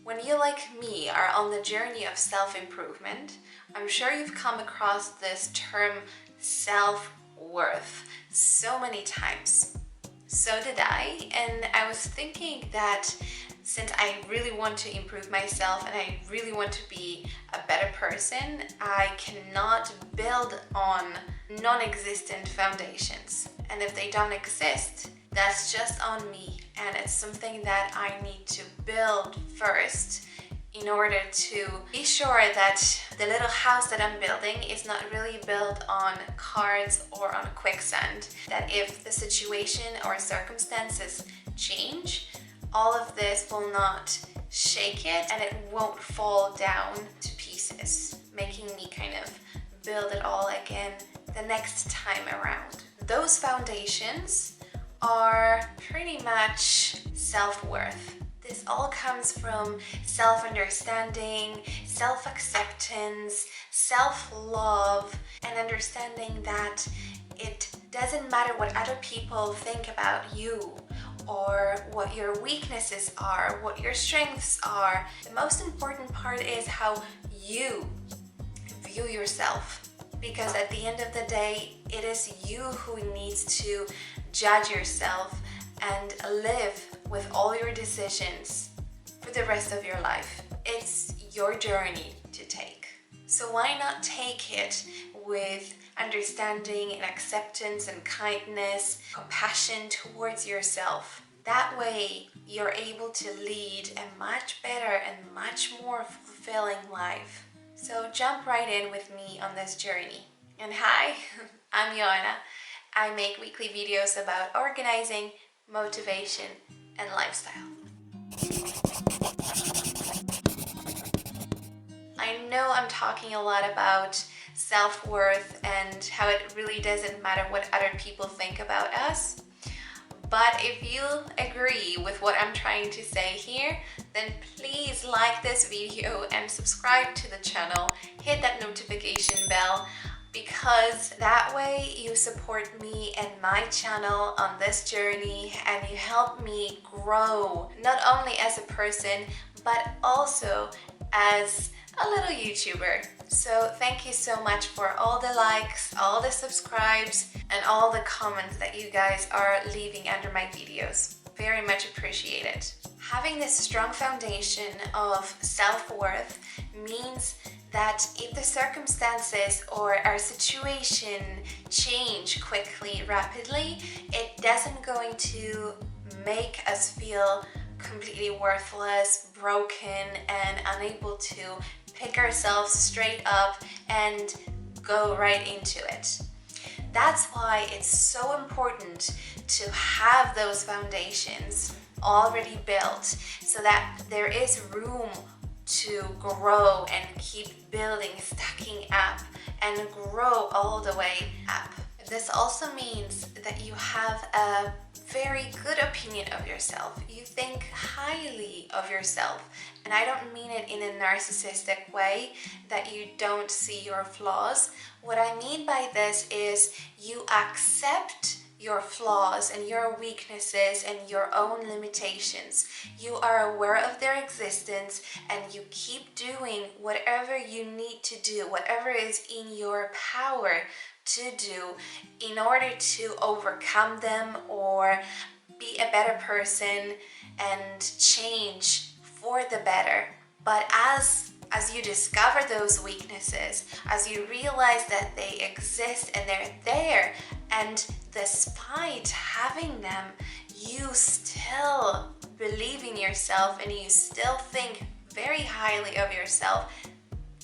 When you, like me, are on the journey of self-improvement, I'm sure you've come across this term self-worth so many times. So did I, and I was thinking that since I really want to improve myself and I really want to be a better person, I cannot build on non-existent foundations. And if they don't exist, that's just on me, and it's something that I need to build first in order to be sure that the little house that I'm building is not really built on cards or on quicksand. That if the situation or circumstances change, all of this will not shake it and it won't fall down to pieces, making me kind of build it all again the next time around. Those foundations are pretty much self-worth. This all comes from self-understanding, self-acceptance, self-love, and understanding that it doesn't matter what other people think about you or what your weaknesses are, what your strengths are. The most important part is how you view yourself. Because at the end of the day, it is you who needs to judge yourself and live with all your decisions for the rest of your life. It's your journey to take. So why not take it with understanding and acceptance and kindness, compassion towards yourself? That way, you're able to lead a much better and much more fulfilling life. So jump right in with me on this journey. And hi, I'm Joanna. I make weekly videos about organizing, motivation, and lifestyle. I know I'm talking a lot about self-worth and how it really doesn't matter what other people think about us. But if you agree with what I'm trying to say here, then please like this video and subscribe to the channel, hit that notification bell, because that way you support me and my channel on this journey and you help me grow, not only as a person, but also as a little YouTuber. So thank you so much for all the likes, all the subscribes, and all the comments that you guys are leaving under my videos. Very much appreciated. Having this strong foundation of self-worth means that if the circumstances or our situation change quickly, rapidly, it doesn't going to make us feel completely worthless, broken, and unable to pick ourselves straight up and go right into it. That's why it's so important to have those foundations already built so that there is room to grow and keep building, stacking up, and grow all the way up. This also means that you have a very good opinion of yourself. You think highly of yourself. And I don't mean it in a narcissistic way that you don't see your flaws. What I mean by this is you accept your flaws and your weaknesses and your own limitations. You are aware of their existence and you keep doing whatever you need to do, whatever is in your power to do in order to overcome them or be a better person and change for the better. But as you discover those weaknesses, as you realize that they exist and they're there, and despite having them, you still believe in yourself and you still think very highly of yourself,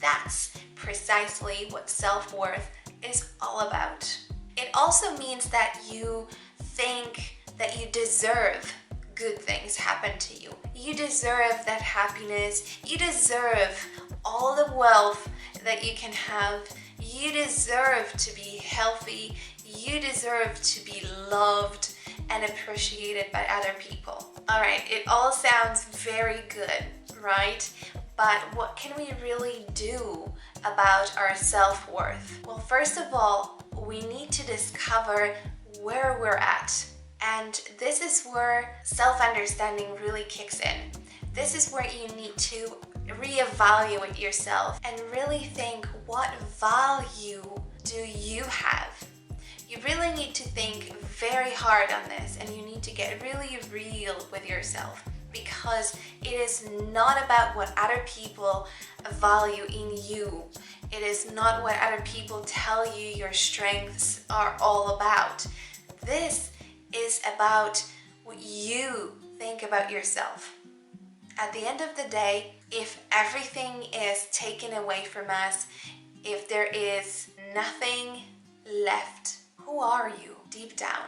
that's precisely what self-worth is all about. It also means that you think that you deserve good things happen to you. You deserve that happiness. You deserve all the wealth that you can have. You deserve to be healthy. You deserve to be loved and appreciated by other people. Alright, it all sounds very good, right? But what can we really do about our self-worth? Well, first of all, we need to discover where we're at. And this is where self-understanding really kicks in. This is where you need to reevaluate yourself and really think, what value do you have? You really need to think very hard on this, and you need to get really real with yourself, because it is not about what other people value in you. It is not what other people tell you your strengths are all about. This is about what you think about yourself. At the end of the day, if everything is taken away from us, if there is nothing left, who are you deep down?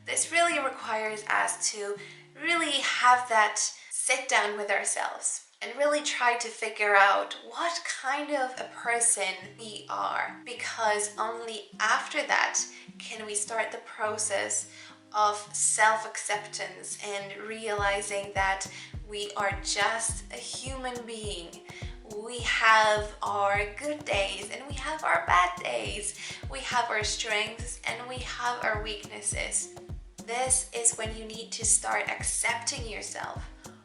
This really requires us to really have that sit down with ourselves and really try to figure out what kind of a person we are, because only after that can we start the process of self-acceptance and realizing that we are just a human being. We have our good days and we have our bad days. We have our strengths and we have our weaknesses. This is when you need to start accepting yourself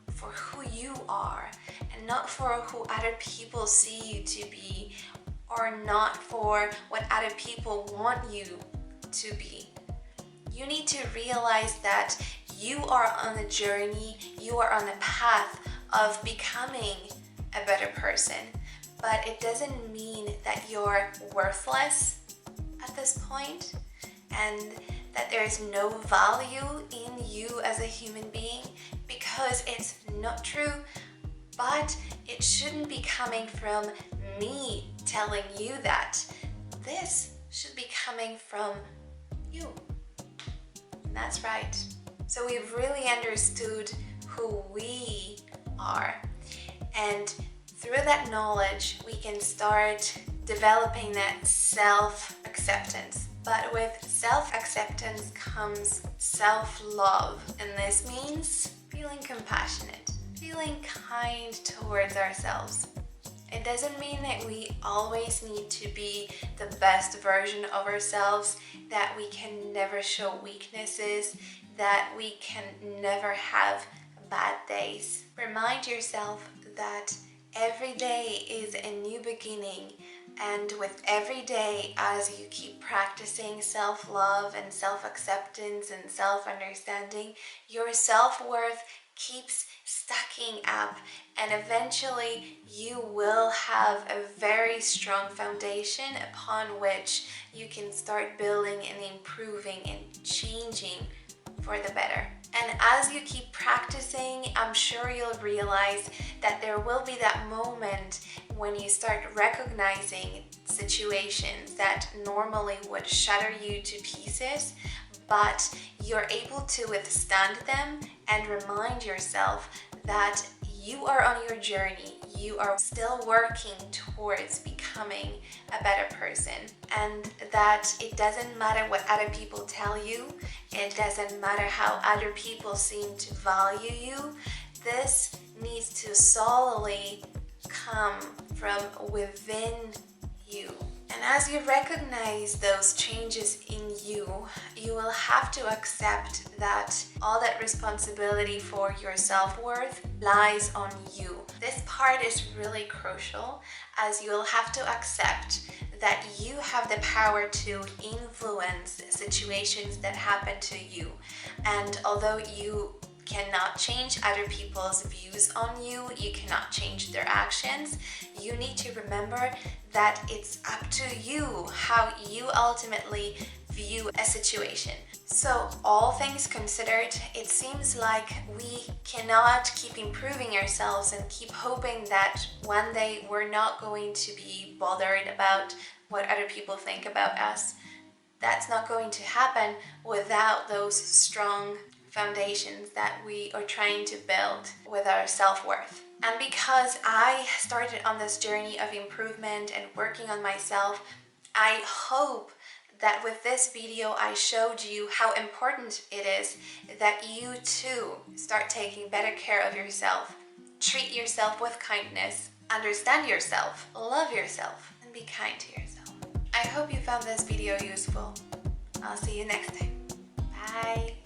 for who you are, and not for who other people see you to be, or not for what other people want you to be. You need to realize that you are on a journey, you are on a path of becoming a better person, but it doesn't mean that you're worthless at this point and that there is no value in you as a human being, because it's not true. But it shouldn't be coming from me telling you that. This should be coming from you. And that's right. So we've really understood who we are, and through that knowledge we can start developing that self-acceptance. But with self-acceptance comes self-love, and this means feeling compassionate, feeling kind towards ourselves. It doesn't mean that we always need to be the best version of ourselves, that we can never show weaknesses, that we can never have bad days. Remind yourself that every day is a new beginning, and with every day, as you keep practicing self-love and self-acceptance and self-understanding, your self-worth keeps stacking up, and eventually you will have a very strong foundation upon which you can start building and improving and changing for the better. And as you keep practicing, I'm sure you'll realize that there will be that moment when you start recognizing situations that normally would shatter you to pieces, but you're able to withstand them and remind yourself that you are on your journey. You are still working towards becoming a better person, and that it doesn't matter what other people tell you. It doesn't matter how other people seem to value you. This needs to solely come from within you. And as you recognize those changes in you, you will have to accept that all that responsibility for your self-worth lies on you. This part is really crucial, as you'll have to accept that you have the power to influence situations that happen to you. And although you cannot change other people's views on you, you cannot change their actions, you need to remember that it's up to you how you ultimately view a situation. So all things considered, it seems like we cannot keep improving ourselves and keep hoping that one day we're not going to be bothered about what other people think about us. That's not going to happen without those strong foundations that we are trying to build with our self-worth. And because I started on this journey of improvement and working on myself, I hope that with this video I showed you how important it is that you too start taking better care of yourself. Treat yourself with kindness, understand yourself, love yourself, and be kind to yourself. I hope you found this video useful. I'll see you next time. Bye!